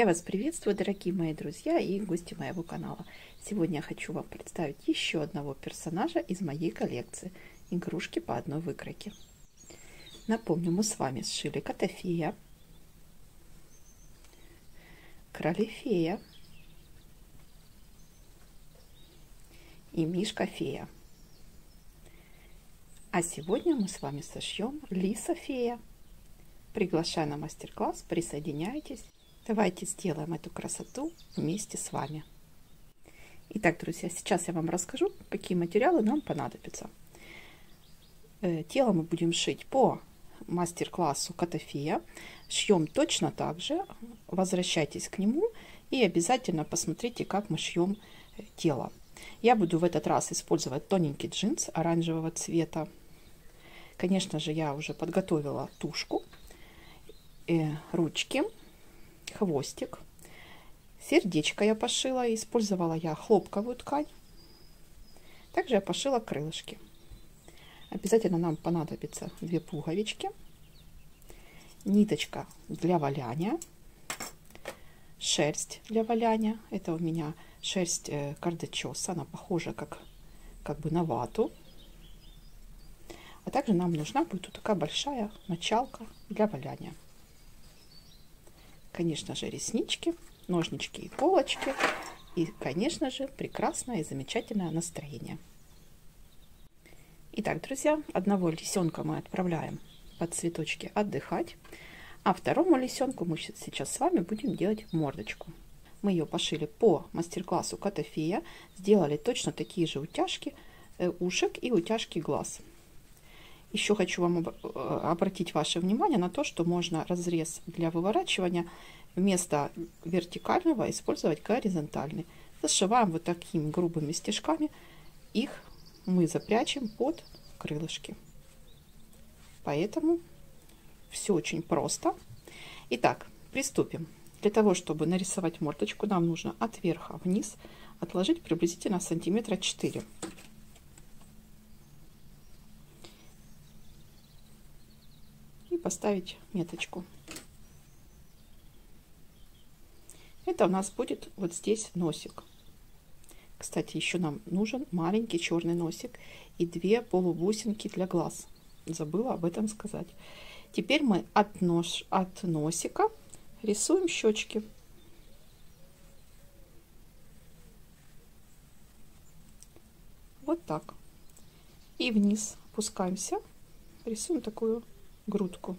Я вас приветствую, дорогие мои друзья и гости моего канала. Сегодня я хочу вам представить еще одного персонажа из моей коллекции игрушки по одной выкройке. Напомню, мы с вами сшили Котофея, Кролефея и Мишка-фея. А сегодня мы с вами сошьем Лиса-фея. Приглашаю на мастер-класс, присоединяйтесь. Давайте сделаем эту красоту вместе с вами. Итак, друзья, сейчас я вам расскажу, какие материалы нам понадобятся. Тело мы будем шить по мастер-классу Котофея. Шьем точно так же. Возвращайтесь к нему и обязательно посмотрите, как мы шьем тело. Я буду в этот раз использовать тоненький джинс оранжевого цвета. Конечно же, я уже подготовила тушку, ручки, хвостик, сердечко я пошила, использовала я хлопковую ткань. Также я пошила крылышки. Обязательно нам понадобится 2 пуговички, ниточка для валяния, шерсть для валяния. Это у меня шерсть кардачоса, она похожа как бы на вату. А также нам нужна будет вот такая большая мочалка для валяния. Конечно же, реснички, ножнички и иголочки. И, конечно же, прекрасное и замечательное настроение. Итак, друзья, одного лисенка мы отправляем под цветочки отдыхать. А второму лисенку мы сейчас с вами будем делать мордочку. Мы ее пошили по мастер-классу Котофея. Сделали точно такие же утяжки ушек и утяжки глаз. Еще хочу вам обратить ваше внимание на то, что можно разрез для выворачивания вместо вертикального использовать горизонтальный. Зашиваем вот такими грубыми стежками. Их мы запрячем под крылышки. Поэтому все очень просто. Итак, приступим. Для того, чтобы нарисовать мордочку, нам нужно от верха вниз отложить приблизительно сантиметра 4. Поставить меточку. Это у нас будет вот здесь носик. Кстати, еще нам нужен маленький черный носик и 2 полубусинки для глаз. Забыла об этом сказать. Теперь мы от носика рисуем щечки. Вот так. И вниз опускаемся. Рисуем такую грудку.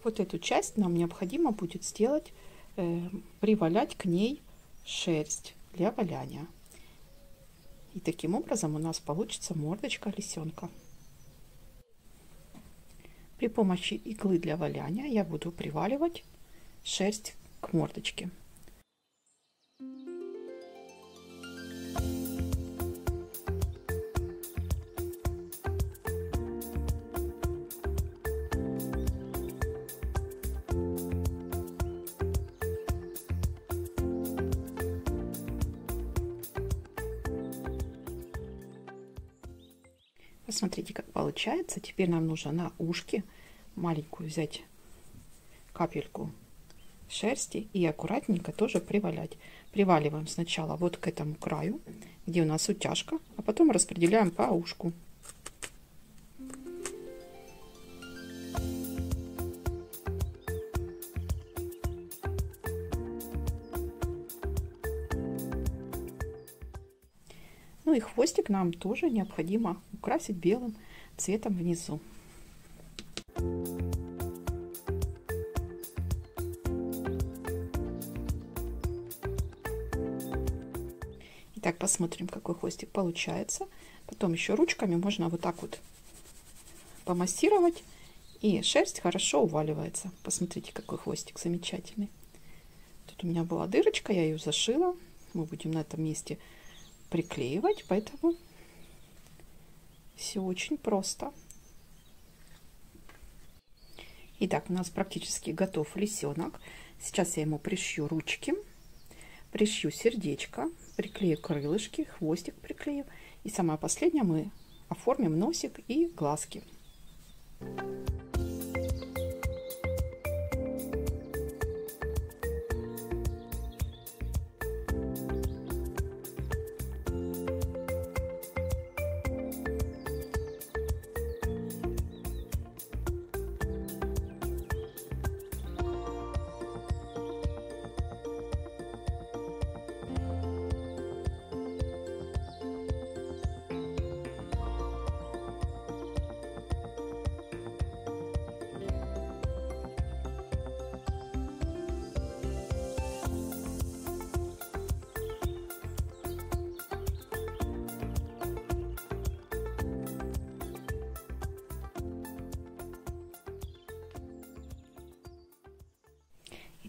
Вот эту часть нам необходимо будет сделать, привалять к ней шерсть для валяния. И таким образом у нас получится мордочка лисенка. При помощи иглы для валяния я буду приваливать шерсть к мордочке. Посмотрите, как получается. Теперь нам нужно на ушке маленькую взять капельку шерсти и аккуратненько тоже привалять. Приваливаем сначала вот к этому краю, где у нас утяжка, а потом распределяем по ушку. Ну и хвостик нам тоже необходимо украсить белым цветом внизу. Итак, посмотрим, какой хвостик получается. Потом еще ручками можно вот так вот помассировать, и шерсть хорошо уваливается. Посмотрите, какой хвостик замечательный. Тут у меня была дырочка, я ее зашила. Мы будем на этом месте приклеивать, поэтому все очень просто. Итак, у нас практически готов лисенок. Сейчас я ему пришью ручки, пришью сердечко, приклею крылышки, хвостик приклею, и самое последнее мы оформим носик и глазки.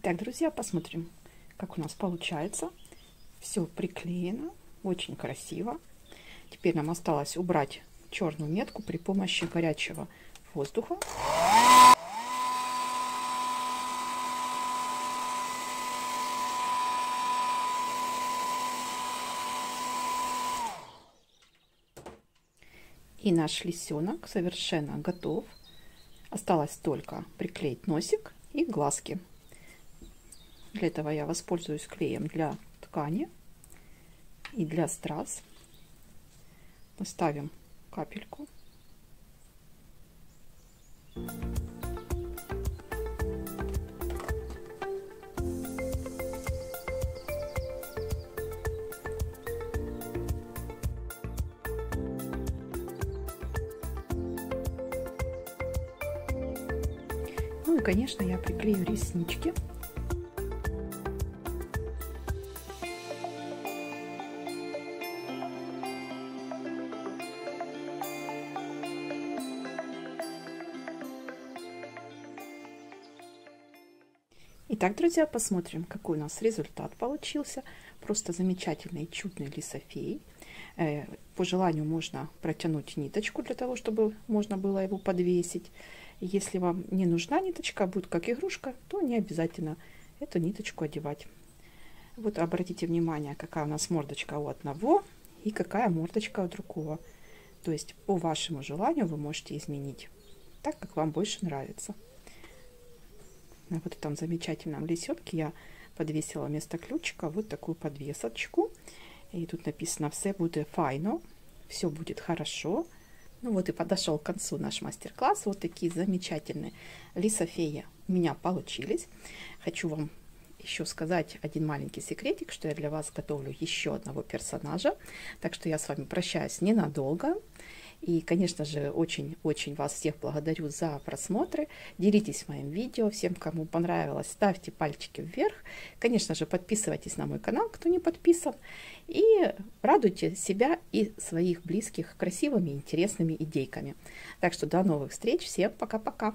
Итак, друзья, посмотрим, как у нас получается. Все приклеено, очень красиво. Теперь нам осталось убрать черную метку при помощи горячего воздуха. И наш лисенок совершенно готов. Осталось только приклеить носик и глазки. Для этого я воспользуюсь клеем для ткани и для страз. Поставим капельку. Ну и, конечно, я приклею реснички. Итак, друзья, посмотрим, какой у нас результат получился. Просто замечательный, чудный лисофей. По желанию можно протянуть ниточку для того, чтобы можно было его подвесить. Если вам не нужна ниточка, будет как игрушка, то не обязательно эту ниточку одевать. Вот обратите внимание, какая у нас мордочка у одного и какая мордочка у другого. То есть по вашему желанию вы можете изменить так, как вам больше нравится. На вот этом замечательном лисенке я подвесила вместо ключика вот такую подвесочку. И тут написано «Все будет файно», «Все будет хорошо». Ну вот и подошел к концу наш мастер-класс. Вот такие замечательные лисофеи у меня получились. Хочу вам еще сказать один маленький секретик, что я для вас готовлю еще одного персонажа. Так что я с вами прощаюсь ненадолго. И, конечно же, очень-очень вас всех благодарю за просмотры. Делитесь моим видео. Всем, кому понравилось, ставьте пальчики вверх. Конечно же, подписывайтесь на мой канал, кто не подписан. И радуйте себя и своих близких красивыми и интересными идейками. Так что до новых встреч. Всем пока-пока.